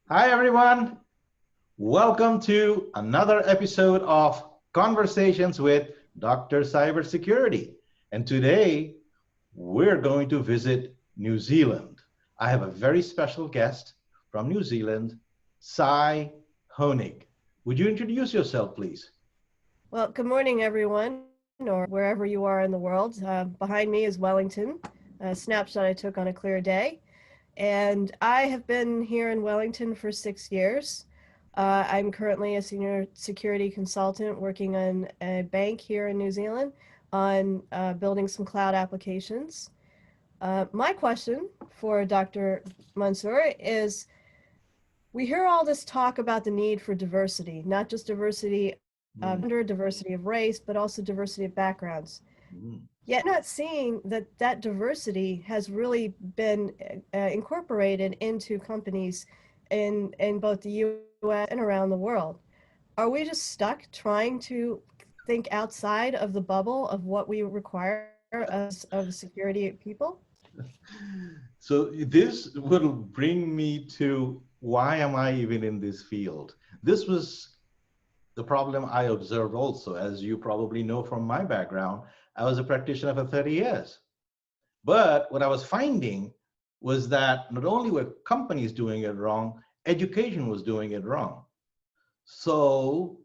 Hi, everyone. Welcome to another episode of Conversations with Dr. Cybersecurity. And today we're going to visit New Zealand. I have a very special guest from New Zealand, Sai Honig. Would you introduce yourself, please? Well, good morning, everyone, or wherever you are in the world. Behind me is Wellington, a snapshot I took on a clear day. And I have been here in Wellington for 6 years. I'm currently a senior security consultant working on a bank here in New Zealand on building some cloud applications. My question for Dr. Mansur is, we hear all this talk about the need for diversity, not just diversity of Mm, gender, diversity of race, but also diversity of backgrounds. mm. Yet not seeing that diversity has really been incorporated into companies in both the U.S. and around the world. Are we just stuck trying to think outside of the bubble of what we require as of security people? So this will bring me to why am I even in this field? This was the problem I observed also. As you probably know from my background, I was a practitioner for 30 years. But what I was finding was that not only were companies doing it wrong, education was doing it wrong. So,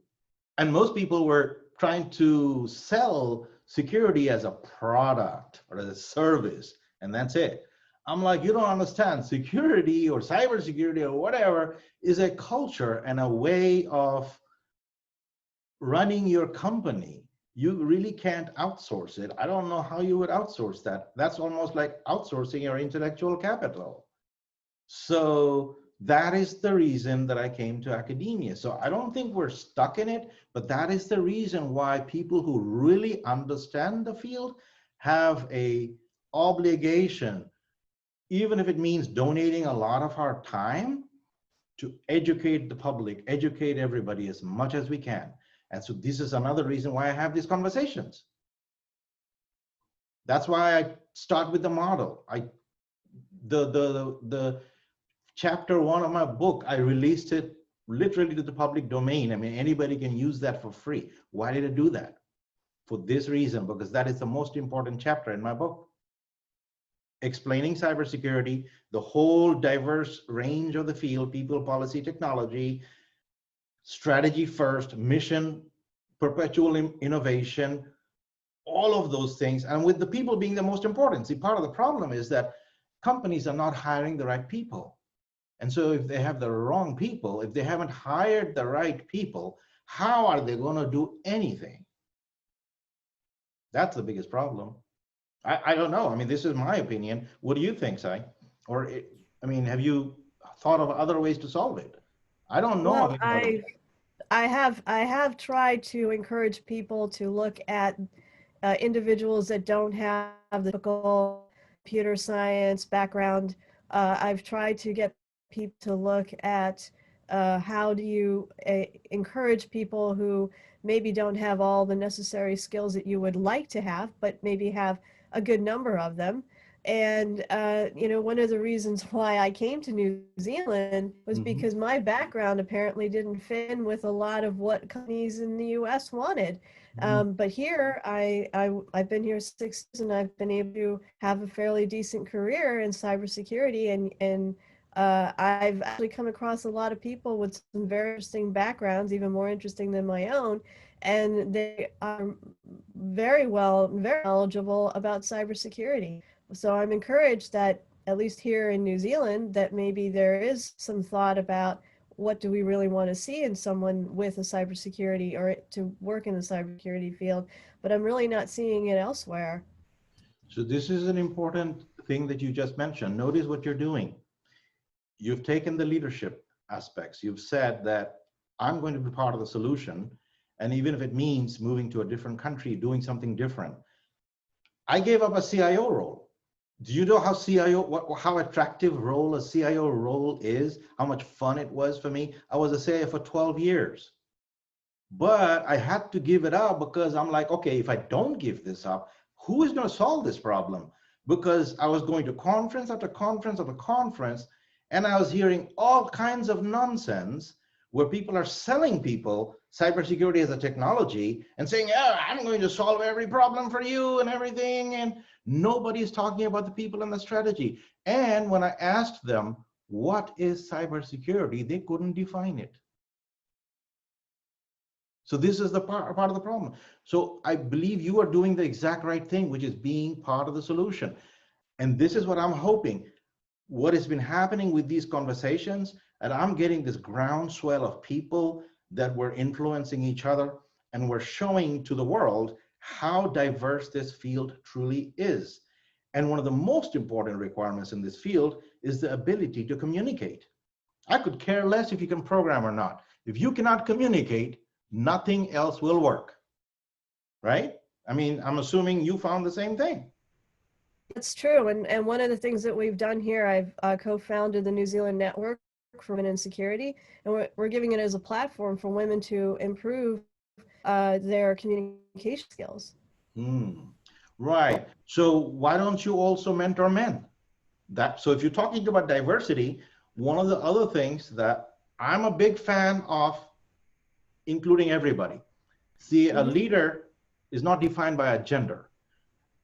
and most people were trying to sell security as a product or as a service, and that's it. I'm like, you don't understand. Security or cybersecurity or whatever is a culture and a way of running your company. You really can't outsource it. I don't know how you would outsource that. That's almost like outsourcing your intellectual capital. So that is the reason that I came to academia. So I don't think we're stuck in it, but that is the reason why people who really understand the field have a obligation, even if it means donating a lot of our time to educate the public, educate everybody as much as we can. And so this is another reason why I have these conversations. That's why I start with the model. The chapter one of my book, I released it literally to the public domain. I mean, anybody can use that for free. Why did I do that? For this reason, because that is the most important chapter in my book. Explaining cybersecurity, the whole diverse range of the field, people, policy, technology, strategy first, mission, perpetual innovation, all of those things, and with the people being the most important. See, part of the problem is that companies are not hiring the right people. And so if they have the wrong people, if they haven't hired the right people, how are they going to do anything? That's the biggest problem. I don't know. I mean, this is my opinion. What do you think, Sai? Or, I mean, have you thought of other ways to solve it? I don't know of Well, any other way. I have tried to encourage people to look at individuals that don't have the typical computer science background. I've tried to get people to look at how do you encourage people who maybe don't have all the necessary skills that you would like to have, but maybe have a good number of them. And one of the reasons why I came to New Zealand was Mhm. because my background apparently didn't fit in with a lot of what companies in the U.S. wanted. Mhm. But here, I've been here 6 years, and I've been able to have a fairly decent career in cybersecurity, and I've actually come across a lot of people with some very interesting backgrounds, even more interesting than my own, and they are very knowledgeable about cybersecurity. So I'm encouraged that at least here in New Zealand, that maybe there is some thought about what do we really want to see in someone with a cybersecurity or to work in the cybersecurity field, but I'm really not seeing it elsewhere. So this is an important thing that you just mentioned. Notice what you're doing. You've taken the leadership aspects. You've said that I'm going to be part of the solution. And even if it means moving to a different country, doing something different. I gave up a CIO role. Do you know how how attractive role a CIO role is? How much fun it was for me? I was a CIO for 12 years, but I had to give it up because I'm like, okay, if I don't give this up, who is going to solve this problem? Because I was going to conference after conference after conference, And I was hearing all kinds of nonsense where people are selling people cybersecurity as a technology and saying, yeah, I'm going to solve every problem for you and everything. And nobody's talking about the people and the strategy. And when I asked them, what is cybersecurity, they couldn't define it. So this is the part of the problem. So I believe you are doing the exact right thing, which is being part of the solution. And this is what I'm hoping. What has been happening with these conversations, and I'm getting this groundswell of people that were influencing each other, and we're showing to the world how diverse this field truly is. And one of the most important requirements in this field is the ability to communicate. I could care less if you can program or not. If you cannot communicate, nothing else will work, right? I mean, I'm assuming you found the same thing. That's true. And one of the things that we've done here, I've co-founded the New Zealand Network for Women in Security, and we're giving it as a platform for women to improve their communication skills. Right. So why don't you also mentor men? So if you're talking about diversity, one of the other things that I'm a big fan of including everybody. See, a leader is not defined by a gender.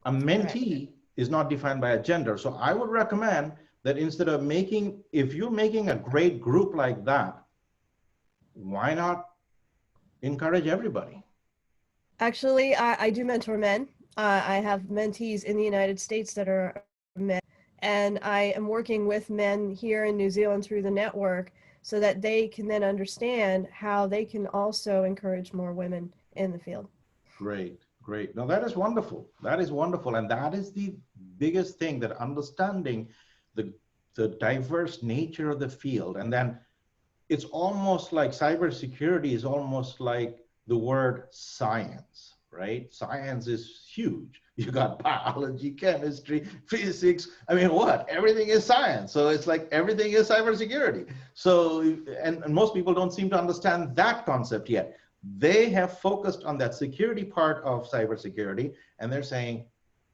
A mentee is not defined by a gender. So I would recommend that instead of if you're making a great group like that, why not encourage everybody? Actually, I do mentor men. I have mentees in the United States that are men, and I am working with men here in New Zealand through the network so that they can then understand how they can also encourage more women in the field. Great, great. Now that is wonderful. That is wonderful. And that is the biggest thing, that understanding the diverse nature of the field. And then it's almost like cybersecurity is almost like the word science, right? Science is huge. You got biology, chemistry, physics. I mean, what? Everything is science. So it's like everything is cybersecurity. So, and most people don't seem to understand that concept yet. They have focused on that security part of cybersecurity, and they're saying,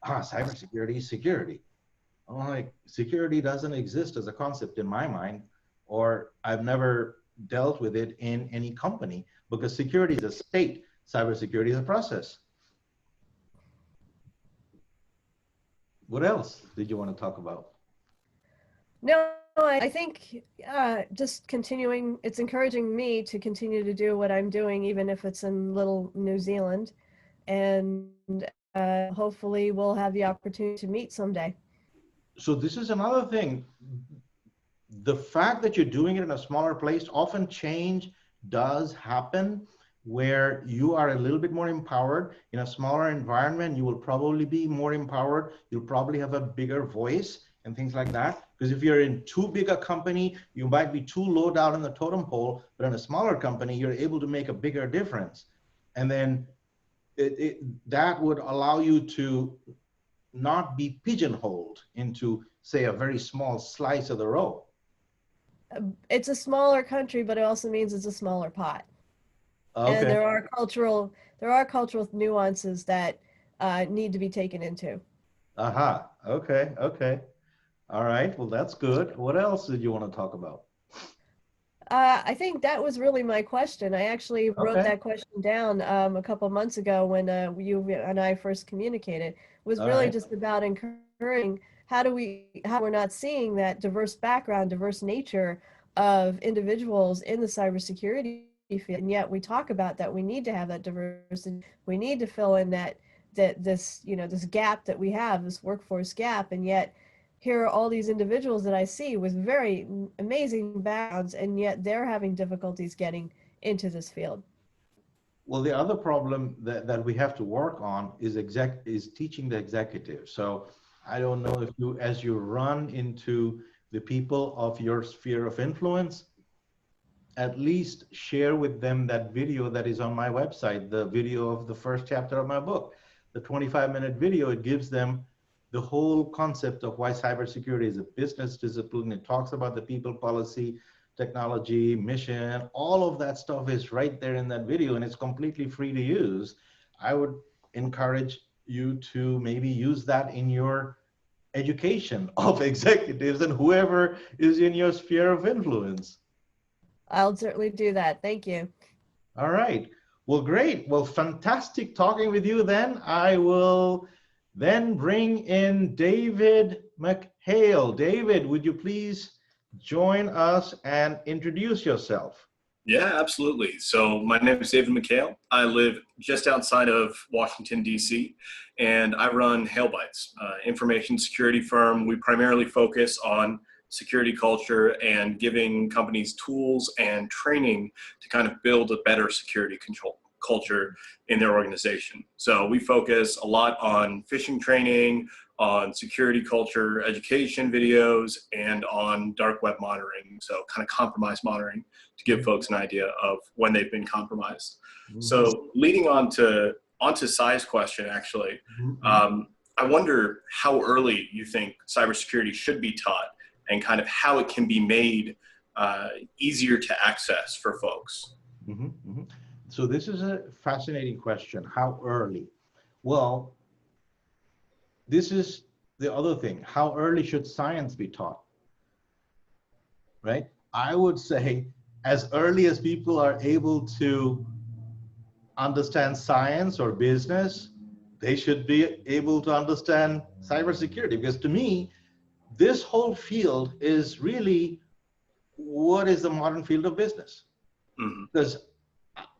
cybersecurity is security. I'm like, security doesn't exist as a concept in my mind, or I've never dealt with it in any company, because security is a state, cybersecurity is a process. What else did you want to talk about? No, I think just continuing, it's encouraging me to continue to do what I'm doing, even if it's in little New Zealand. And hopefully we'll have the opportunity to meet someday. So this is another thing. The fact that you're doing it in a smaller place, often change does happen where you are a little bit more empowered. In a smaller environment, you will probably be more empowered. You'll probably have a bigger voice and things like that. Because if you're in too big a company, you might be too low down in the totem pole, but in a smaller company, you're able to make a bigger difference. And then that would allow you to not be pigeonholed into, say, a very small slice of the road. It's a smaller country, but it also means it's a smaller pot. Okay. And there are cultural nuances that need to be taken into. Aha. Okay. Okay. All right. Well, that's good. What else did you want to talk about? I think that was really my question. I actually wrote Okay. that question down a couple months ago when you and I first communicated. It was All really right. just about encouraging how we're not seeing that diverse background, diverse nature of individuals in the cybersecurity field, and yet we talk about that we need to have that diversity. We need to fill in this gap that we have, this workforce gap, and yet here are all these individuals that I see with very amazing backgrounds, and yet they're having difficulties getting into this field. Well, the other problem that we have to work on is teaching the executive. So I don't know if you, as you run into the people of your sphere of influence, at least share with them that video that is on my website, the video of the first chapter of my book, the 25-minute video. It gives them the whole concept of why cybersecurity is a business discipline. It talks about the people, policy, technology, mission, all of that stuff is right there in that video, and it's completely free to use. I would encourage you to maybe use that in your education of executives and whoever is in your sphere of influence. I'll certainly do that. Thank you. All right. Well, great. Well, fantastic talking with you then. I will then bring in David McHale. David, would you please join us and introduce yourself? Yeah, absolutely. So my name is David McHale. I live just outside of Washington, D.C., and I run HaleBytes, information security firm. We primarily focus on security culture and giving companies tools and training to kind of build a better security control culture in their organization. So we focus a lot on phishing training, on security culture education videos, and on dark web monitoring, so kind of compromise monitoring to give folks an idea of when they've been compromised. So leading on to Sai's question, actually, I wonder how early you think cybersecurity should be taught and kind of how it can be made easier to access for folks. So this is a fascinating question. How early? Well, this is the other thing. How early should science be taught? Right? I would say as early as people are able to understand science or business, they should be able to understand cybersecurity. Because to me, this whole field is really what is the modern field of business. Because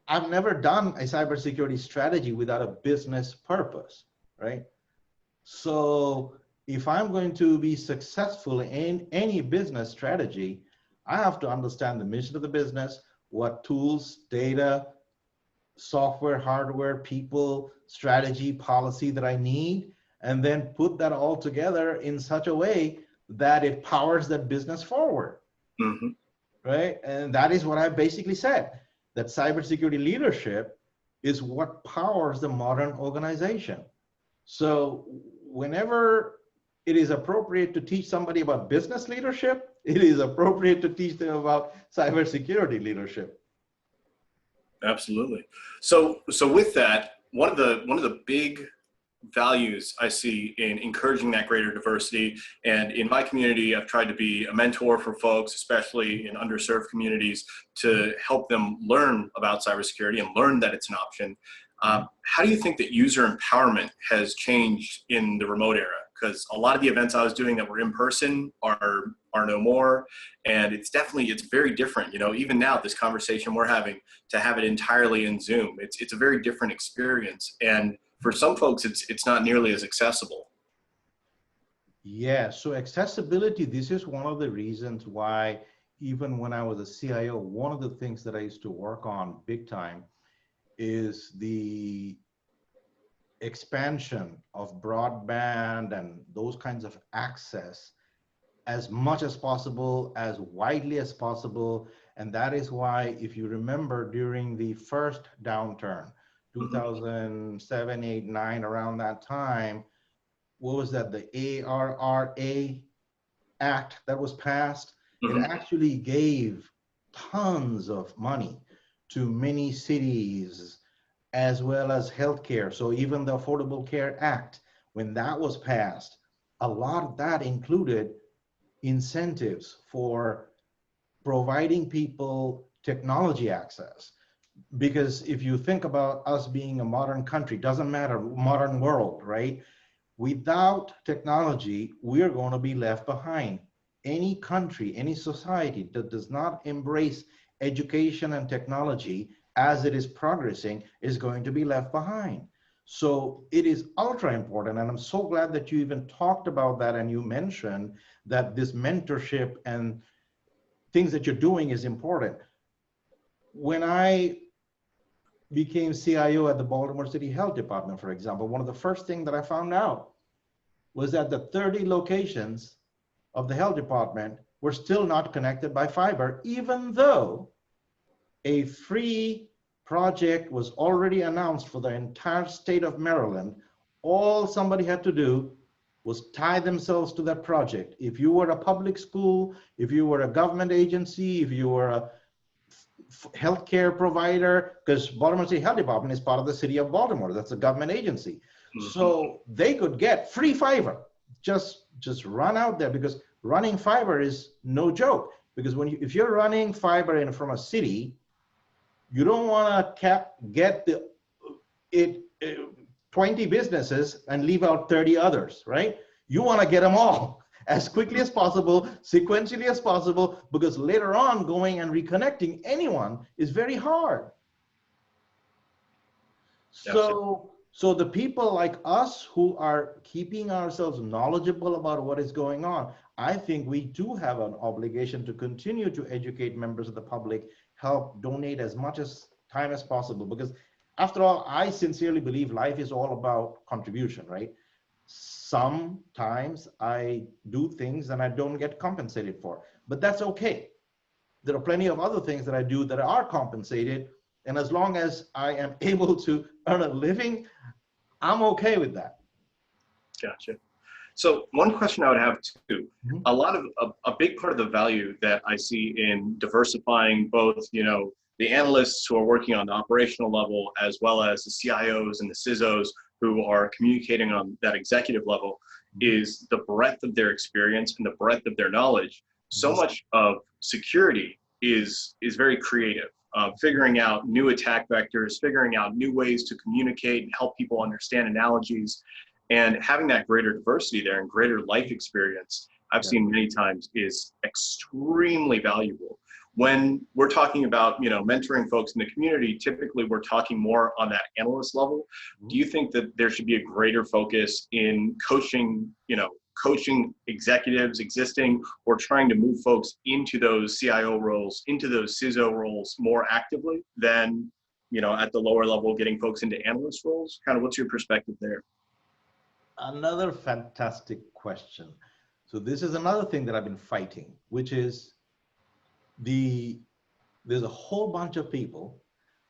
I've never done a cybersecurity strategy without a business purpose, right? So if I'm going to be successful in any business strategy, I have to understand the mission of the business, what tools, data, software, hardware, people, strategy, policy that I need, and then put that all together in such a way that it powers that business forward, right? And that is what I basically said, that cybersecurity leadership is what powers the modern organization. So whenever it is appropriate to teach somebody about business leadership, it is appropriate to teach them about cybersecurity leadership. Absolutely. So with that, one of the big values I see in encouraging that greater diversity, and in my community, I've tried to be a mentor for folks, especially in underserved communities, to help them learn about cybersecurity and learn that it's an option. How do you think that user empowerment has changed in the remote era? Because a lot of the events I was doing that were in person are no more, and it's very different. You know, even now, this conversation we're having, to have it entirely in Zoom, it's a very different experience, and for some folks, it's not nearly as accessible. Yeah, so accessibility, this is one of the reasons why, even when I was a CIO, one of the things that I used to work on big time is the expansion of broadband and those kinds of access as much as possible, as widely as possible. And that is why, if you remember, during the first downturn, 2007, 8, 9, around that time, what was that, the ARRA Act that was passed? It actually gave tons of money to many cities, as well as healthcare. So even the Affordable Care Act, when that was passed, a lot of that included incentives for providing people technology access. Because if you think about us being a modern country, doesn't matter, modern world, right? Without technology, we're going to be left behind. Any country, any society that does not embrace education and technology as it is progressing is going to be left behind. So it is ultra important. And I'm so glad that you even talked about that, and you mentioned that this mentorship and things that you're doing is important. When I became CIO at the Baltimore City Health Department, for example, one of the first things that I found out was that the 30 locations of the health department were still not connected by fiber, even though a free project was already announced for the entire state of Maryland. All somebody had to do was tie themselves to that project. If you were a public school, if you were a government agency, if you were a healthcare provider, because Baltimore City Health Department is part of the city of Baltimore. That's a government agency. So they could get free fiber, just just run out there, because running fiber is no joke. Because if you're running fiber in from a city, you don't want to get 20 businesses and leave out 30 others, right? You want to get them all as quickly as possible, sequentially as possible, because later on going and reconnecting anyone is very hard. So the people like us who are keeping ourselves knowledgeable about what is going on, I think we do have an obligation to continue to educate members of the public, help donate as much time as possible, because after all, I sincerely believe life is all about contribution, right? Sometimes I do things and I don't get compensated for, but that's okay. There are plenty of other things that I do that are compensated, and as long as I am able to earn a living, I'm okay with that. Gotcha. So one question I would have too, a big part of the value that I see in diversifying both, the analysts who are working on the operational level, as well as the CIOs and the CISOs who are communicating on that executive level, is the breadth of their experience and the breadth of their knowledge. So much of security is very creative, figuring out new attack vectors, figuring out new ways to communicate and help people understand analogies, and having that greater diversity there and greater life experience, I've seen many times, is extremely valuable. When we're talking about, mentoring folks in the community, typically we're talking more on that analyst level. Do you think that there should be a greater focus in coaching, coaching executives existing, or trying to move folks into those CIO roles, into those CISO roles more actively than, at the lower level, getting folks into analyst roles? Kind of what's your perspective there? Another fantastic question. So this is another thing that I've been fighting, which is there's a whole bunch of people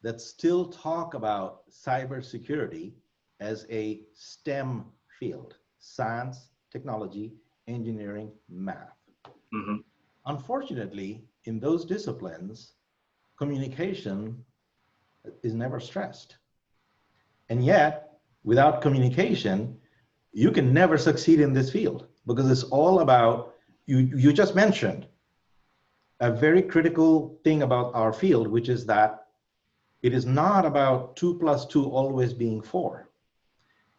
that still talk about cybersecurity as a STEM field: science, technology, engineering, math. Unfortunately, in those disciplines, communication is never stressed. And yet, without communication, you can never succeed in this field, because it's all about, you just mentioned a very critical thing about our field, which is that it is not about 2 + 2 always being 4.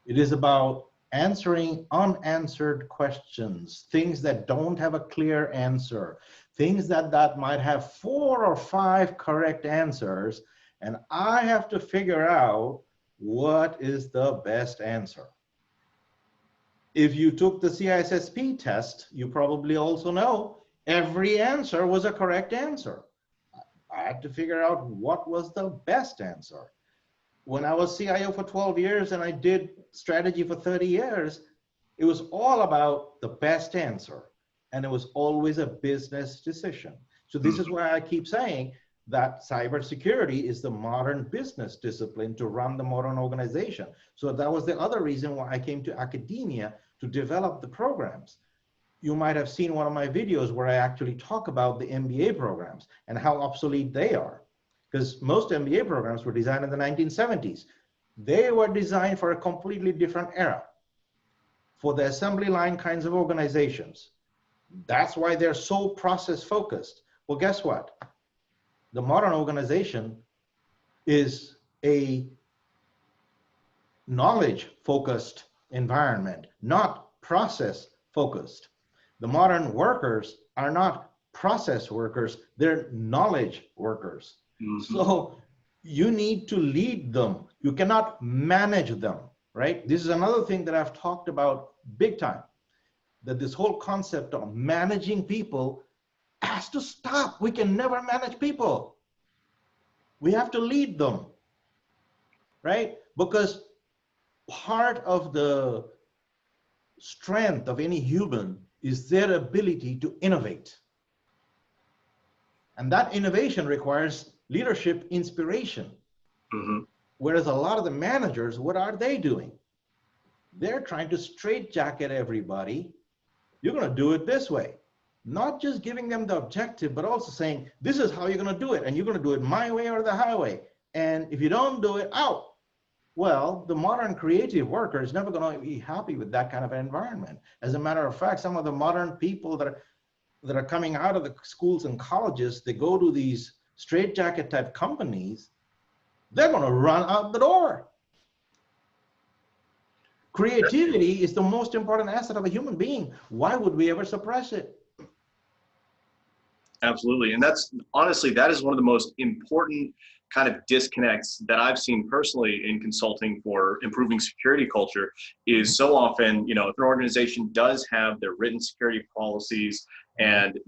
It is about answering unanswered questions, things that don't have a clear answer, things that might have 4 or 5 correct answers, and I have to figure out what is the best answer. If you took the CISSP test, you probably also know every answer was a correct answer. I had to figure out what was the best answer. When I was CIO for 12 years and I did strategy for 30 years, it was all about the best answer. And it was always a business decision. So this is why I keep saying that cybersecurity is the modern business discipline to run the modern organization. So that was the other reason why I came to academia to develop the programs. You might have seen one of my videos where I actually talk about the MBA programs and how obsolete they are. Because most MBA programs were designed in the 1970s. They were designed for a completely different era, for the assembly line kinds of organizations. That's why they're so process focused. Well, guess what? The modern organization is a knowledge focused environment, not process focused. The modern workers are not process workers, they're knowledge workers. So you need to lead them. You cannot manage them, right? This is another thing that I've talked about big time, that this whole concept of managing people has to stop. We can never manage people. We have to lead them, right? Because part of the strength of any human is their ability to innovate. And that innovation requires leadership inspiration. Whereas a lot of the managers, what are they doing? They're trying to straitjacket everybody. You're going to do it this way. Not just giving them the objective, but also saying, this is how you're going to do it. And you're going to do it my way or the highway. And if you don't do it, out. Well, the modern creative worker is never going to be happy with that kind of an environment. As a matter of fact, some of the modern people that are coming out of the schools and colleges, they go to these straitjacket type companies, they're going to run out the door. Creativity is the most important asset of a human being. Why would we ever suppress it? Absolutely. And that's honestly, that is one of the most important kind of disconnects that I've seen personally in consulting for improving security culture is so often, if an organization does have their written security policies and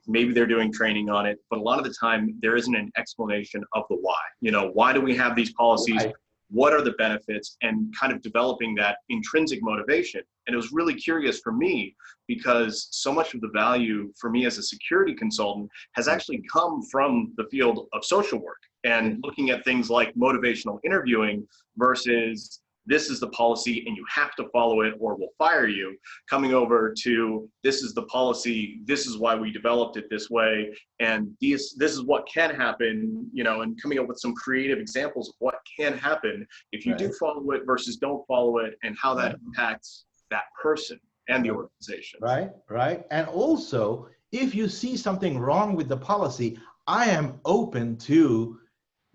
maybe they're doing training on it, but a lot of the time there isn't an explanation of the why. Why do we have these policies? Right. What are the benefits, and kind of developing that intrinsic motivation. And it was really curious for me because so much of the value for me as a security consultant has actually come from the field of social work and looking at things like motivational interviewing versus this is the policy and you have to follow it or we'll fire you, coming over to this is the policy, this is why we developed it this way, and this is what can happen, and coming up with some creative examples of what can happen if you do follow it versus don't follow it, and how that impacts that person and the organization. Right. And also, if you see something wrong with the policy, I am open to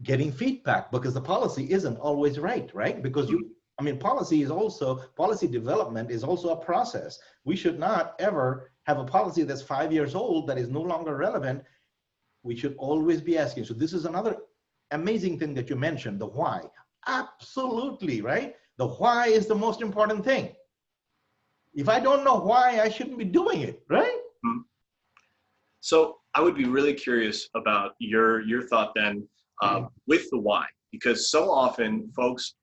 getting feedback because the policy isn't always right? Because policy development is also a process. We should not ever have a policy that's 5 years old that is no longer relevant. We should always be asking. So this is another amazing thing that you mentioned, the why. Absolutely, right? The why is the most important thing. If I don't know why, I shouldn't be doing it, right? Mm-hmm. So I would be really curious about your thought then with the why, because so often folks,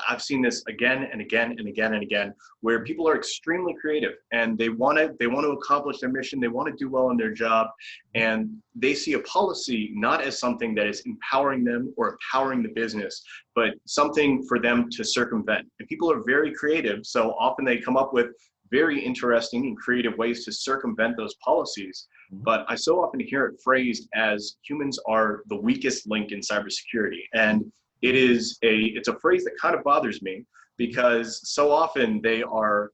I've seen this again and again and again and again, where people are extremely creative and they want to accomplish their mission, they want to do well in their job, and they see a policy not as something that is empowering them or empowering the business, but something for them to circumvent. And people are very creative, so often they come up with very interesting and creative ways to circumvent those policies. But I so often hear it phrased as humans are the weakest link in cybersecurity. And it's a phrase that kind of bothers me because so often they are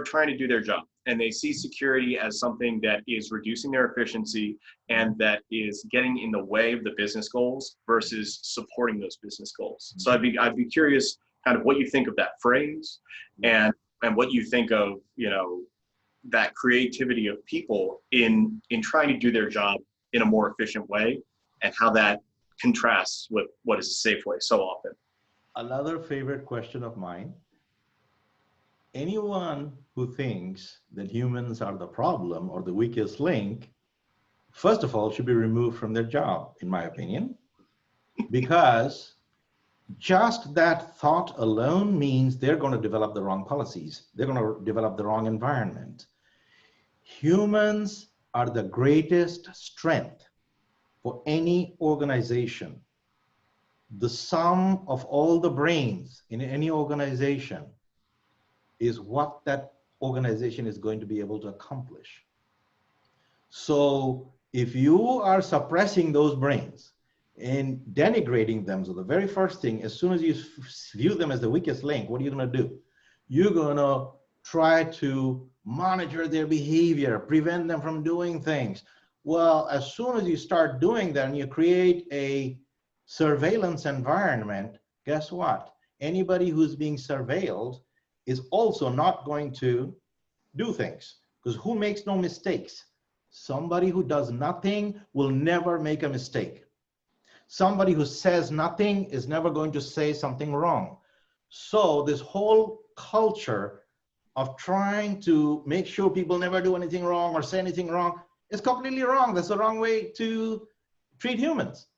trying to do their job and they see security as something that is reducing their efficiency and that is getting in the way of the business goals versus supporting those business goals. So I'd be curious kind of what you think of that phrase and what you think of, that creativity of people in trying to do their job in a more efficient way, and how that contrasts with what is a safe way so often. Another favorite question of mine: anyone who thinks that humans are the problem or the weakest link, first of all, should be removed from their job, in my opinion, because just that thought alone means they're going to develop the wrong policies. They're going to develop the wrong environment. Humans are the greatest strength for any organization. The sum of all the brains in any organization is what that organization is going to be able to accomplish. So if you are suppressing those brains and denigrating them, so the very first thing, as soon as you view them as the weakest link, what are you going to do? You're going to try to monitor their behavior, prevent them from doing things. Well, as soon as you start doing that and you create a surveillance environment, guess what? Anybody who's being surveilled is also not going to do things, because who makes no mistakes? Somebody who does nothing will never make a mistake. Somebody who says nothing is never going to say something wrong. So this whole culture of trying to make sure people never do anything wrong or say anything wrong is completely wrong. That's the wrong way to treat humans.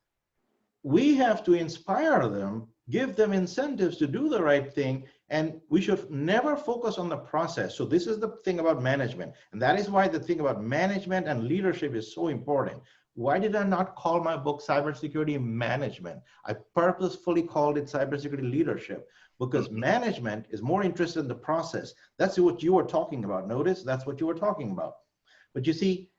We have to inspire them, give them incentives to do the right thing, and we should never focus on the process. So this is the thing about management, and that is why the thing about management and leadership is so important. Why did I not call my book Cybersecurity Management? I purposefully called it Cybersecurity Leadership, because management is more interested in the process. That's what you were talking about. Notice that's what you were talking about. But you see,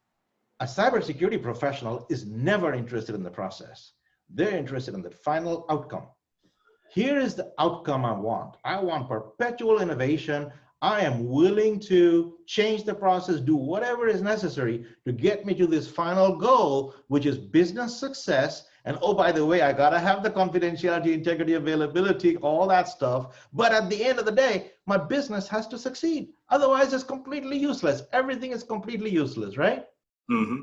a cybersecurity professional is never interested in the process. They're interested in the final outcome. Here is the outcome I want. I want perpetual innovation. I am willing to change the process, do whatever is necessary to get me to this final goal, which is business success. And oh, by the way, I gotta have the confidentiality, integrity, availability, all that stuff. But at the end of the day, my business has to succeed. Otherwise, it's completely useless. Everything is completely useless, right? Mm-hmm.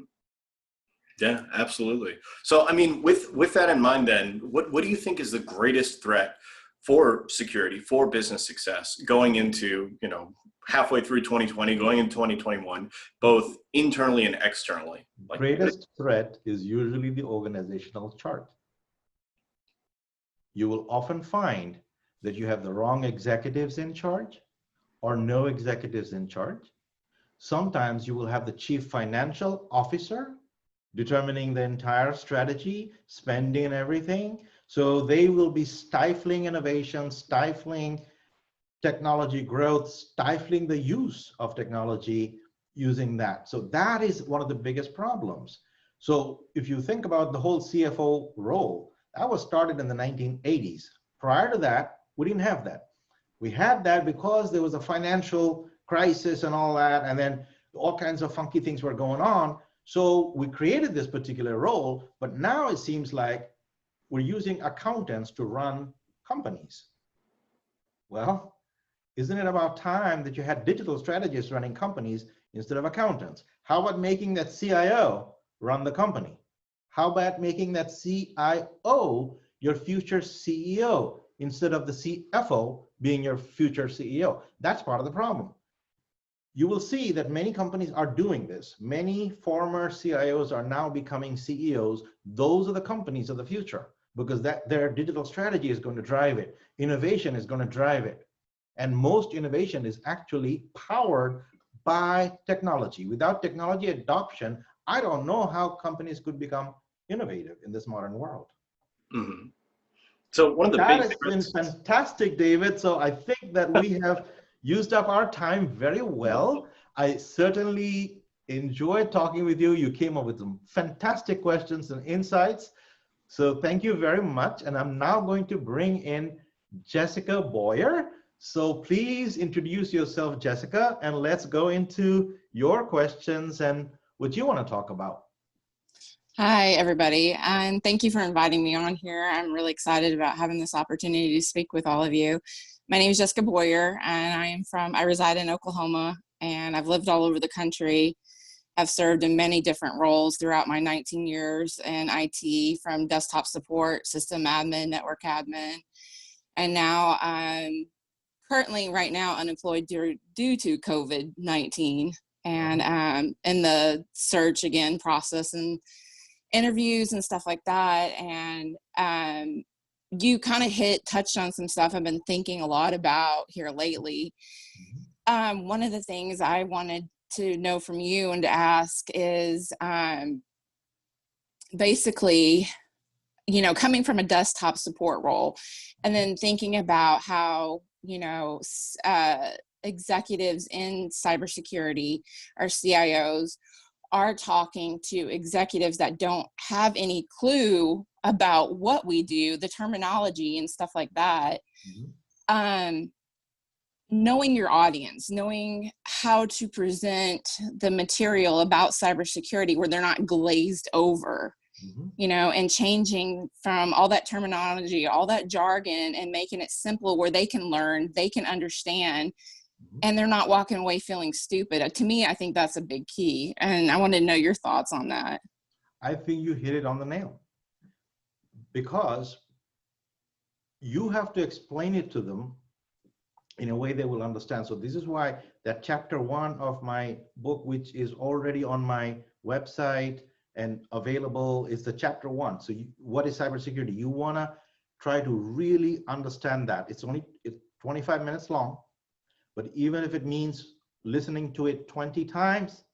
Yeah, absolutely. So, I mean, with that in mind, then, what do you think is the greatest threat for security, for business success, going into, you know, halfway through 2020, going into 2021, both internally and externally? Like, Greatest threat is usually the organizational chart. You will often find that you have the wrong executives in charge or no executives in charge. Sometimes you will have the chief financial officer determining the entire strategy, spending and everything. So they will be stifling innovation, stifling technology growth, stifling the use of technology using that. So that is one of the biggest problems. So if you think about the whole CFO role, that was started in the 1980s. Prior to that, we didn't have that. We had that because there was a financial crisis and all that, and then all kinds of funky things were going on. So we created this particular role, but now it seems like we're using accountants to run companies. Well, isn't it about time that you had digital strategists running companies instead of accountants? How about making that CIO run the company? How about making that CIO your future CEO instead of the CFO being your future CEO? That's part of the problem. You will see that many companies are doing this. Many former CIOs are now becoming CEOs. Those are the companies of the future because their digital strategy is going to drive it. Innovation is going to drive it. And most innovation is actually powered by technology. Without technology adoption, I don't know how companies could become innovative in this modern world. mm-hmm. So one of the that big has been fantastic, David. So I think that we have used up our time very well. I certainly enjoyed talking with you. You came up with some fantastic questions and insights. So thank you very much. And I'm now going to bring in Jessica Boyer. So please introduce yourself, Jessica, and let's go into your questions and what you want to talk about. Hi, everybody, and thank you for inviting me on here. I'm really excited about having this opportunity to speak with all of you. My name is Jessica Boyer, and I reside in Oklahoma, and I've lived all over the country. I've served in many different roles throughout my 19 years in IT, from desktop support, system admin, network admin, and now I'm currently right now unemployed due to COVID-19, and in the search again process and interviews and stuff like that. And you kind of touched on some stuff I've been thinking a lot about here lately. One of the things I wanted to know from you and to ask is basically, you know, coming from a desktop support role and then thinking about how, you know, executives in cybersecurity or CIOs are talking to executives that don't have any clue about what we do, the terminology and stuff like that. Knowing your audience, knowing how to present the material about cybersecurity where they're not glazed over, you know, and changing from all that terminology, all that jargon, and making it simple where they can learn, they can understand, and they're not walking away feeling stupid. To me, I think that's a big key. And I wanted to know your thoughts on that. I think you hit it on the nail, because you have to explain it to them in a way they will understand. So this is why that chapter 1 of my book, which is already on my website and available, is the chapter 1. So what is cybersecurity? You want to try to really understand that. It's 25 minutes long. But even if it means listening to it 20 times,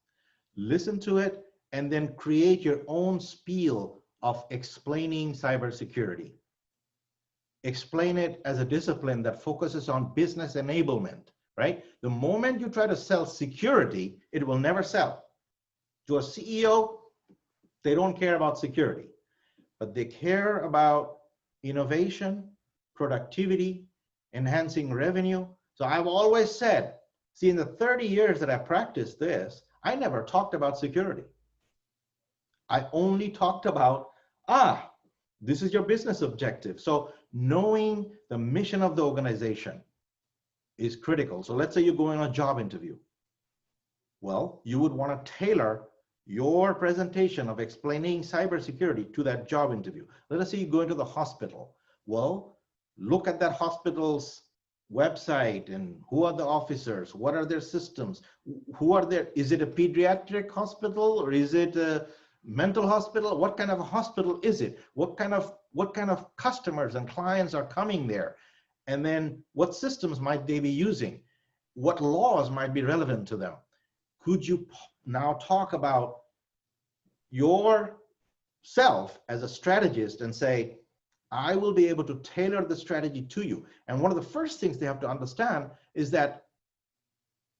listen to it and then create your own spiel of explaining cybersecurity. Explain it as a discipline that focuses on business enablement, right? The moment you try to sell security, it will never sell. To a CEO, they don't care about security, but they care about innovation, productivity, enhancing revenue. So I've always said, see, in the 30 years that I practiced this, I never talked about security. I only talked about, this is your business objective. So knowing the mission of the organization is critical. So let's say you're going on a job interview. Well, you would want to tailor your presentation of explaining cybersecurity to that job interview. Let us say you go into the hospital. Well, look at that hospital's website and who are the officers, what are their systems, who are there, is it a pediatric hospital or is it a mental hospital? What kind of a hospital is it? What kind of customers and clients are coming there? And then what systems might they be using? What laws might be relevant to them? Could you now talk about yourself as a strategist and say, I will be able to tailor the strategy to you. And one of the first things they have to understand is that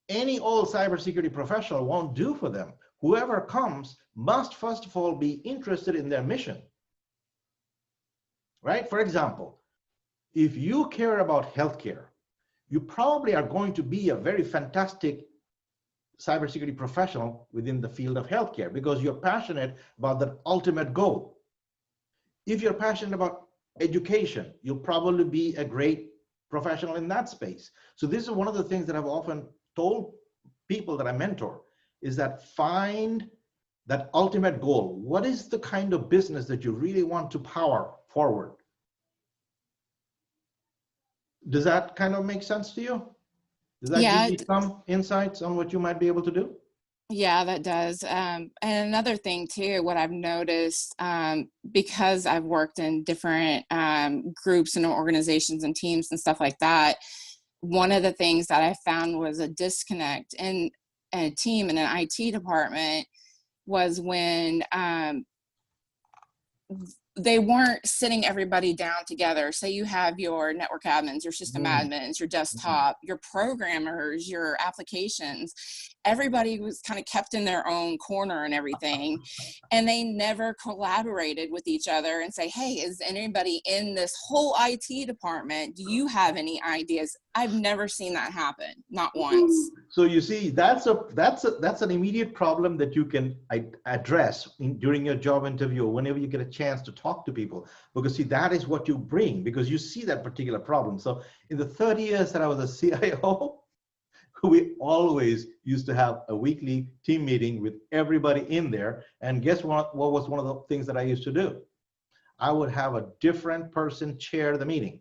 any old cybersecurity professional won't do for them. Whoever comes must first of all be interested in their mission, right? For example, if you care about healthcare, you probably are going to be a very fantastic cybersecurity professional within the field of healthcare because you're passionate about the ultimate goal. If you're passionate about education, you'll probably be a great professional in that space. So this is one of the things that I've often told people that I mentor is that find that ultimate goal. What is the kind of business that you really want to power forward? Does that kind of make sense to you? Does that give you some insights on what you might be able to do? Yeah, that does. And another thing too, what I've noticed, because I've worked in different groups and organizations and teams and stuff like that, one of the things that I found was a disconnect in a team in an IT department was when they weren't sitting everybody down together. Say you have your network admins, your system admins, your desktop, your programmers, your applications. Everybody was kind of kept in their own corner and everything. And they never collaborated with each other and say, hey, is anybody in this whole IT department? Do you have any ideas? I've never seen that happen, not once. So you see, that's an immediate problem that you can address during your job interview, whenever you get a chance to talk to people, because see, that is what you bring, because you see that particular problem. So in the 30 years that I was a CIO, we always used to have a weekly team meeting with everybody in there. And guess what was one of the things that I used to do? I would have a different person chair the meeting.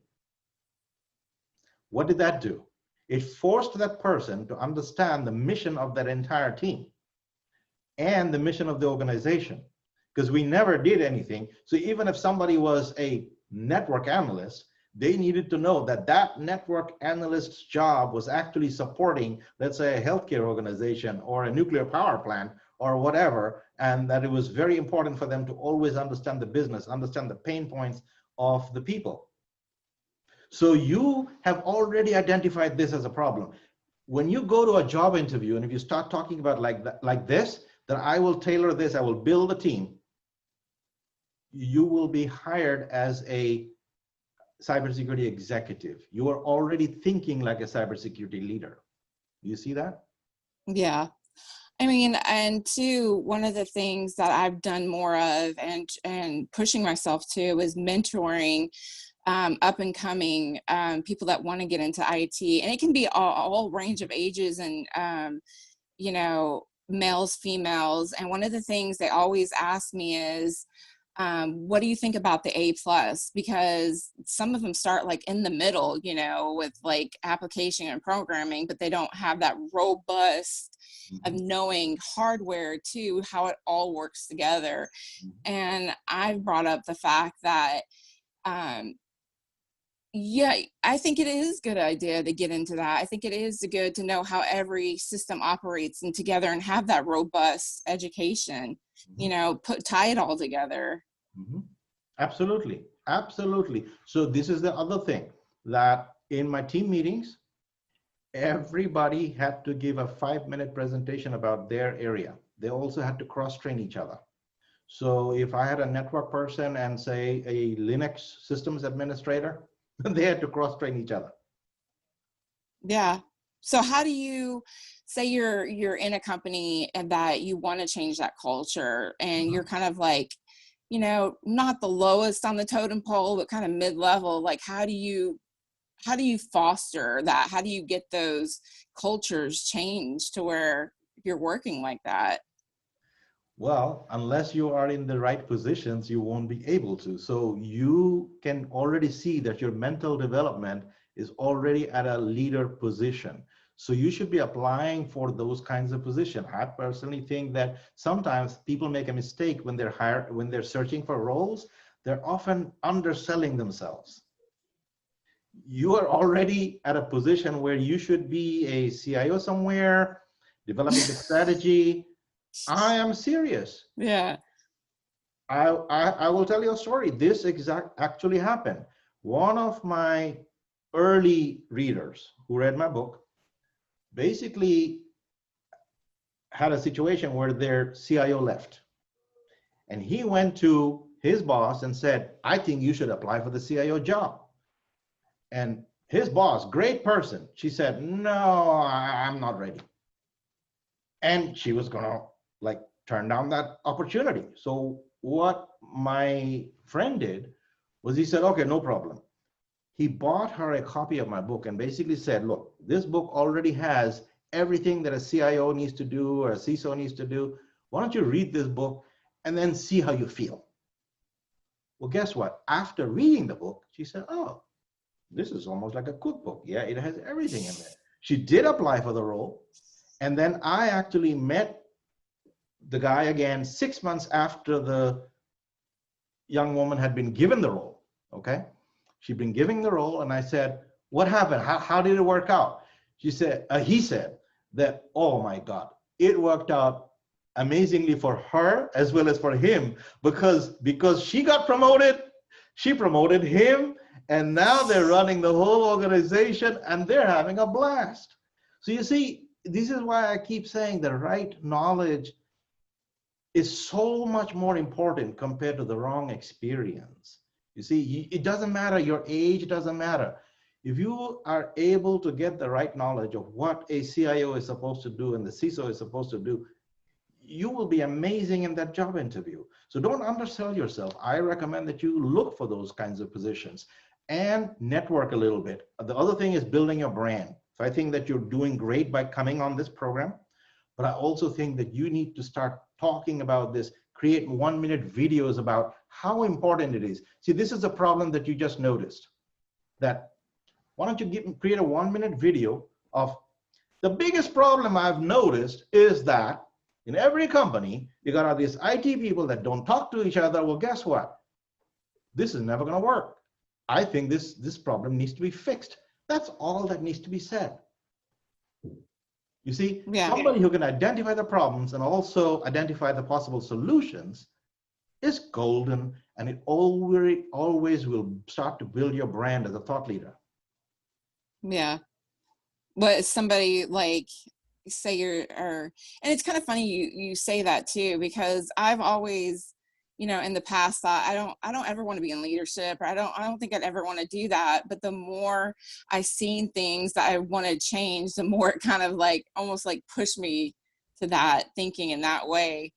What did that do? It forced that person to understand the mission of that entire team and the mission of the organization, because we never did anything. So even if somebody was a network analyst, they needed to know that that network analyst's job was actually supporting, let's say, a healthcare organization or a nuclear power plant or whatever, and that it was very important for them to always understand the business, understand the pain points of the people. So you have already identified this as a problem. When you go to a job interview and if you start talking about like this, that I will tailor this, I will build a team, you will be hired as a cybersecurity executive. You are already thinking like a cybersecurity leader. You see that? Yeah. I mean, and two, one of the things that I've done more of and pushing myself to is mentoring up and coming people that want to get into IT, and it can be all range of ages and you know, males, females. And one of the things they always ask me is, what do you think about the A+? Because some of them start like in the middle, you know, with like application and programming, but they don't have that robust of knowing hardware too, how it all works together. And I've brought up the fact that, yeah, I think it is a good idea to get into that. I think it is good to know how every system operates and together and have that robust education, you know, tie it all together. Absolutely, absolutely. So this is the other thing, that in my team meetings, everybody had to give a 5-minute presentation about their area. They also had to cross-train each other. So if I had a network person and say a Linux systems administrator, They had to cross-train each other. Yeah. So how do you say you're in a company and that you want to change that culture and you're kind of like, you know, not the lowest on the totem pole, but kind of mid-level? Like, how do you foster that? How do you get those cultures changed to where you're working like that? Well, unless you are in the right positions, you won't be able to. So you can already see that your mental development is already at a leader position. So you should be applying for those kinds of positions. I personally think that sometimes people make a mistake when they're searching for roles. They're often underselling themselves. You are already at a position where you should be a CIO somewhere, developing the strategy. I am serious. Yeah. I will tell you a story. This actually happened. One of my early readers who read my book basically had a situation where their CIO left. And he went to his boss and said, I think you should apply for the CIO job. And his boss, great person, she said, no, I'm not ready. And she was gonna like turn down that opportunity. So what my friend did was he said, okay, no problem. He bought her a copy of my book and basically said, look, this book already has everything that a CIO needs to do or a CISO needs to do. Why don't you read this book and then see how you feel? Well, guess what? After reading the book, she said, oh, this is almost like a cookbook. Yeah, it has everything in there. She did apply for the role. And then I actually met the guy again 6 months after the young woman had been given the role, okay? She'd been given the role, and I said, what happened? How did it work out? He said that, oh my God, it worked out amazingly for her as well as for him, because she got promoted, she promoted him, and now they're running the whole organization and they're having a blast. So you see, this is why I keep saying the right knowledge is so much more important compared to the wrong experience. You see, it doesn't matter, your age doesn't matter. If you are able to get the right knowledge of what a CIO is supposed to do and the CISO is supposed to do, you will be amazing in that job interview. So don't undersell yourself. I recommend that you look for those kinds of positions and network a little bit. The other thing is building your brand. So I think that you're doing great by coming on this program, but I also think that you need to start talking about this, create 1-minute videos about how important it is. See, this is a problem that you just noticed, that why don't you create a 1-minute video of the biggest problem I've noticed is that in every company, you got all these IT people that don't talk to each other. Well, guess what? This is never gonna work. I think this problem needs to be fixed. That's all that needs to be said. You see, somebody who can identify the problems and also identify the possible solutions is golden, and it always will start to build your brand as a thought leader. Yeah. But somebody like, say and it's kind of funny you say that too, because I've always, you know, in the past thought I don't ever want to be in leadership, or I don't think I'd ever want to do that. But the more I've seen things that I want to change, the more it kind of like almost like pushed me to that thinking in that way.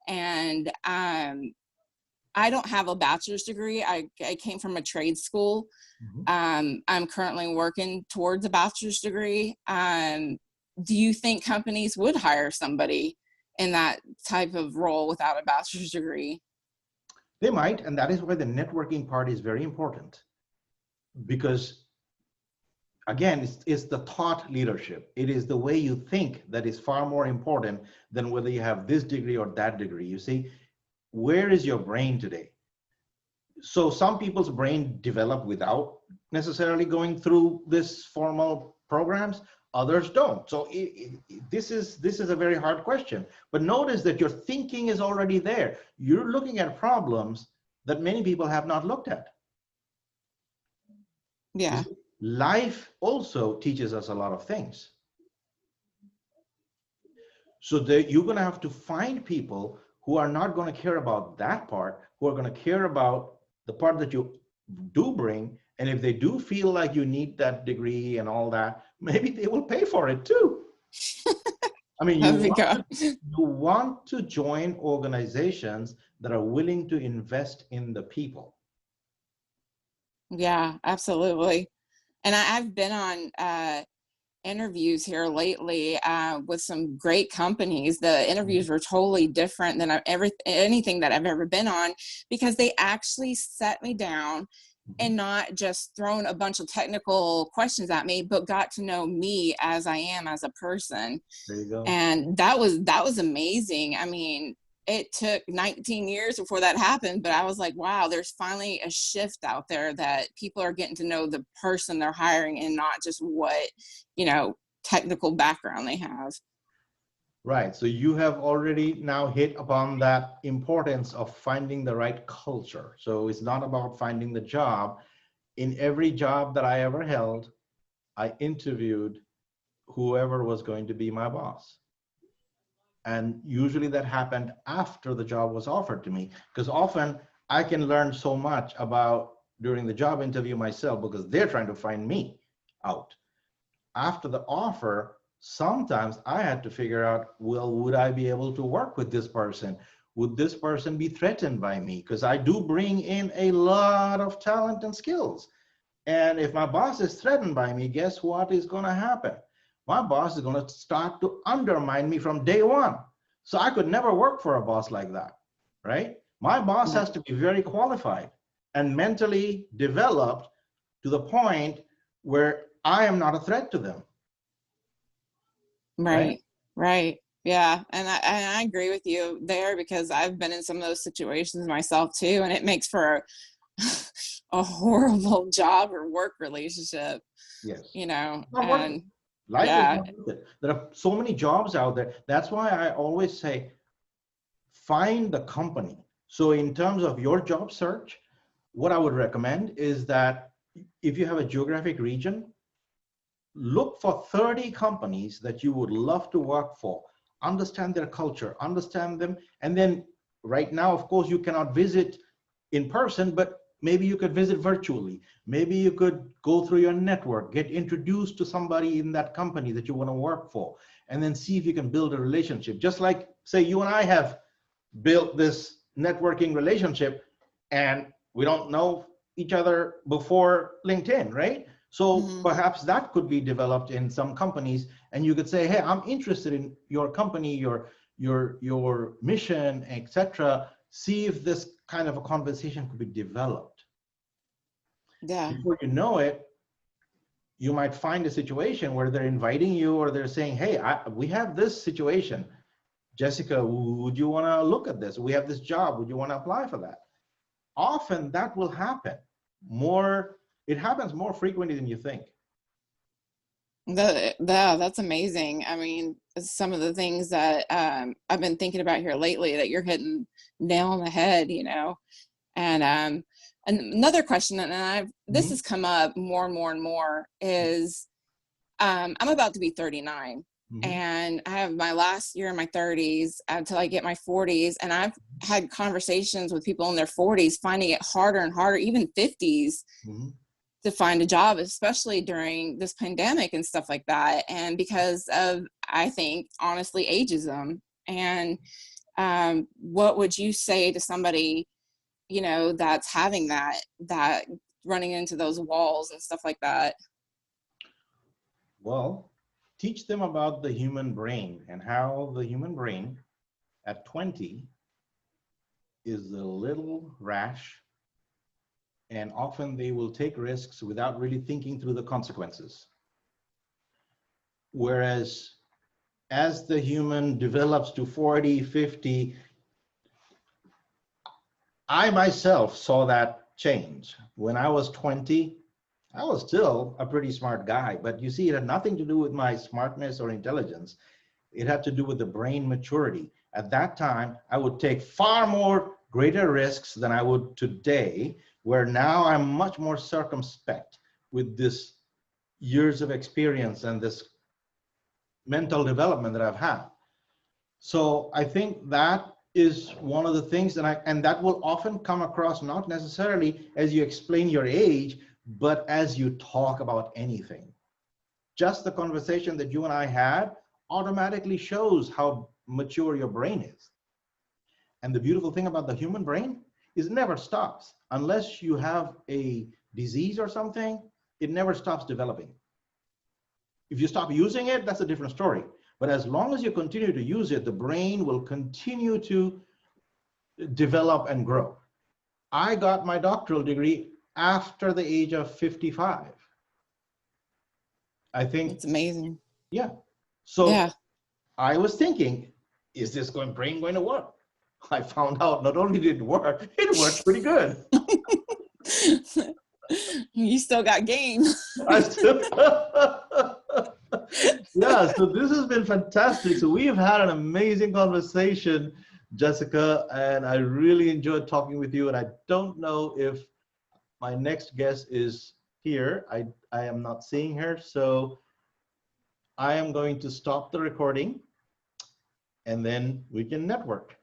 And I don't have a bachelor's degree. I came from a trade school. Mm-hmm. I'm currently working towards a bachelor's degree. Do you think companies would hire somebody in that type of role without a bachelor's degree? They might, and that is why the networking part is very important. Because again, it's the thought leadership. It is the way you think that is far more important than whether you have this degree or that degree. You see, where is your brain today? So some people's brain develop without necessarily going through this formal programs, others don't. So this is a very hard question. But notice that your thinking is already there. You're looking at problems that many people have not looked at. Yeah. Life also teaches us a lot of things. So you're going to have to find people who are not going to care about that part, who are going to care about the part that you do bring, And if they do feel like you need that degree and all that, maybe they will pay for it too. I mean, you want to join organizations that are willing to invest in the people. Yeah, absolutely. And I've been on interviews here lately with some great companies. The interviews were totally different than anything that I've ever been on, because they actually sat me down and not just thrown a bunch of technical questions at me, but got to know me as I am as a person. There you go. And that was amazing. I mean, it took 19 years before that happened, but I was like, wow, there's finally a shift out there that people are getting to know the person they're hiring and not just what, technical background they have. Right. So you have already now hit upon that importance of finding the right culture. So it's not about finding the job. In every job that I ever held, I interviewed whoever was going to be my boss. And usually that happened after the job was offered to me, because often I can learn so much about during the job interview myself, because they're trying to find me out. After the offer, sometimes I had to figure out, well, would I be able to work with this person? Would this person be threatened by me? Because I do bring in a lot of talent and skills. And if my boss is threatened by me, guess what is going to happen? My boss is going to start to undermine me from day one. So I could never work for a boss like that, right? My boss has to be very qualified and mentally developed to the point where I am not a threat to them. Right. Yeah. And I agree with you there, because I've been in some of those situations myself too. And it makes for a horrible job or work relationship. Yes. And life is not worth it. There are so many jobs out there. That's why I always say, find the company. So in terms of your job search, what I would recommend is that if you have a geographic region, look for 30 companies that you would love to work for, understand their culture, understand them. And then right now, of course, you cannot visit in person, but maybe you could visit virtually. Maybe you could go through your network, get introduced to somebody in that company that you want to work for, and then see if you can build a relationship. Just like, say, you and I have built this networking relationship, and we don't know each other before LinkedIn, right? So perhaps that could be developed in some companies, and you could say, hey, I'm interested in your company, your mission, etc. See if this kind of a conversation could be developed. Yeah. Before you know it, you might find a situation where they're inviting you, or they're saying, hey, we have this situation. Jessica, would you want to look at this? We have this job. Would you want to apply for that? Often that will happen. It happens more frequently than you think. That's amazing. I mean, some of the things that I've been thinking about here lately that you're hitting nail on the head, And another question, and this has come up more and more and more, is I'm about to be 39. And I have my last year in my 30s until I get my 40s. And I've had conversations with people in their 40s finding it harder and harder, even 50s, to find a job, especially during this pandemic and stuff like that. And because of, I think, honestly, ageism. And what would you say to somebody, that's having that running into those walls and stuff like that? Well, teach them about the human brain and how the human brain at 20 is a little rash, and often they will take risks without really thinking through the consequences. Whereas as the human develops to 40, 50, I myself saw that change. When I was 20, I was still a pretty smart guy, but you see, it had nothing to do with my smartness or intelligence. It had to do with the brain maturity. At that time, I would take far more greater risks than I would today, where now I'm much more circumspect with this years of experience and this mental development that I've had. So I think that is one of the things that and that will often come across, not necessarily as you explain your age, But as you talk about anything, just the conversation that you and I had automatically shows how mature your brain is. And the beautiful thing about the human brain is it never stops. Unless you have a disease or something, it never stops developing. If you stop using it, that's a different story. But as long as you continue to use it, the brain will continue to develop and grow. I got my doctoral degree after the age of 55. I think It's amazing. yeah. So Yeah. I was thinking, is this brain going to work? I found out not only did it work, it worked pretty good. You still got game. I still yeah, so this has been fantastic. So we've had an amazing conversation, Jessica, and I really enjoyed talking with you. And I don't know if my next guest is here. I am not seeing her. So I am going to stop the recording and then we can network.